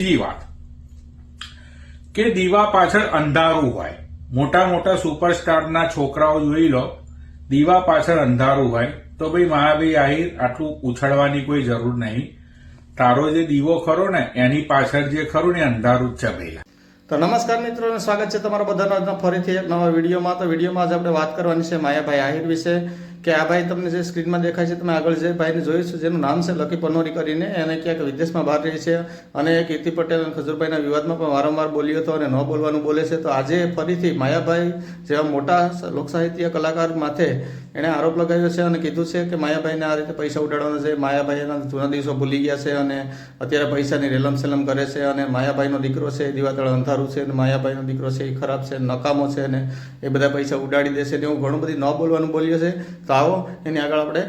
બીજી વાત કે દીવા પાછળ અંધારું હોય. મોટા મોટા સુપરસ્ટારના છોકરાઓ જોઈ લો, દીવા પાછળ અંધારું હોય તો ભાઈ મહાભાઈ આહિર આટલું ઉછળવાની કોઈ જરૂર નહીં. તારો જે દીવો ખરો ને એની પાછળ જે ખરું ને અંધારું જ છે ભાઈ. તો નમસ્કાર મિત્રો, સ્વાગત છે તમારા બધાનો ફરીથી એક નવા વિડીયોમાં. તો વિડીયોમાં આજે આપણે વાત કરવાની છે માયાભાઈ આહિર વિશે. કે આ ભાઈ તમને જે સ્ક્રીનમાં દેખાય છે, તમે આગળ જે ભાઈને જોયું છે જેનું નામ છે લકી પનોરી કરીને, એને ક્યાંક વિદેશમાં બહાર રહી છે અને કીર્તિ પટેલ અને ખજૂરભાઈના વિવાદમાં પણ વારંવાર બોલ્યો હતો અને ન બોલવાનું બોલે છે. તો આજે ફરીથી માયાભાઈ જેવા મોટા લોકસાહિત્ય કલાકાર માથે એણે આરોપ લગાવ્યો છે અને કીધું છે કે માયાભાઈને આ રીતે પૈસા ઉડાડવાના છે, માયાભાઈ એના જૂના દિવસો ભૂલી ગયા છે અને અત્યારે પૈસાની રેલમ સેલમ કરે છે અને માયાભાઈનો દીકરો છે દીવાતળ અંધારું છે અને માયાભાઈનો દીકરો છે એ ખરાબ છે, નકામો છે અને એ બધા પૈસા ઉડાડી દેશે ને એવું ઘણું બધી ન બોલવાનું બોલ્યો છે. તો આવો એની આગળ આપણે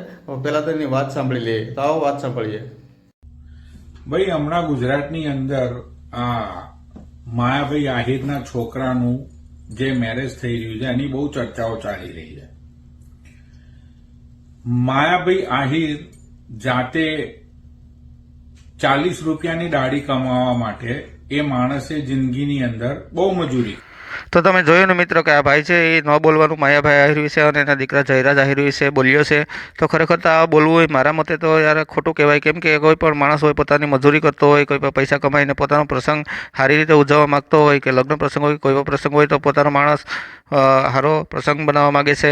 પહેલા તો એની વાત સાંભળી લઈએ. તો આવો વાત સાંભળીએ. ભાઈ, હમણાં ગુજરાતની અંદર આ માયાભાઈ આહિરના છોકરાનું જે મેરેજ થઈ રહ્યું છે એની બહુ ચર્ચાઓ ચાલી રહી છે. માયાભાઈ આહિર જાતે 40 રૂપિયાની દાઢી કમાવા માટે એ માણસે જિંદગીની અંદર બહુ મજૂરી. તો તમે જોયું ને મિત્રો કે આ ભાઈ છે એ ન બોલવાનું માયાભાઈ આહિર વિશે અને એના દીકરા જયરાજ આહિર વિશે બોલ્યો છે. તો ખરેખર તો આ બોલવું હોય મારા મતે તો યાર ખોટું કહેવાય. કેમ કે કોઈ પણ માણસ હોય, પોતાની મજૂરી કરતો હોય, કોઈ પણ પૈસા કમાઈને પોતાનો પ્રસંગ સારી રીતે ઉજવવા માંગતો હોય, કે લગ્ન પ્રસંગ હોય, કોઈ પણ પ્રસંગ હોય, તો પોતાનો માણસ સારો પ્રસંગ બનાવવા માગે છે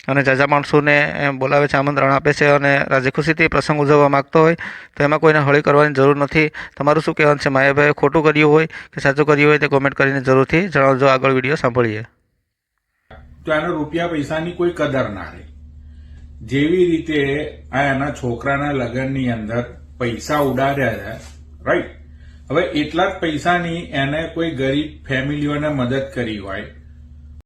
અને જાજા માણસોને બોલાવે છે, આમંત્રણ આપે છે અને રાજી ખુશીથી પ્રસંગ ઉજવવા માંગતો હોય. તો એમાં કોઈને હળી કરવાની જરૂર નથી. તમારું શું કહેવાનું છે? માયાભાઈએ ખોટું કર્યું હોય કે સાચું કર્યું હોય તે કોમેન્ટ કરીને જરૂરથી જણાવજો. આગળ વિડીયો સાંભળીએ. તો એના રૂપિયા પૈસાની કોઈ કદર ના રહે. જેવી રીતે આ એના છોકરાના લગ્નની અંદર પૈસા ઉડાડ્યા છે, રાઈટ. હવે એટલા જ પૈસાની એને કોઈ ગરીબ ફેમિલીઓને મદદ કરી હોય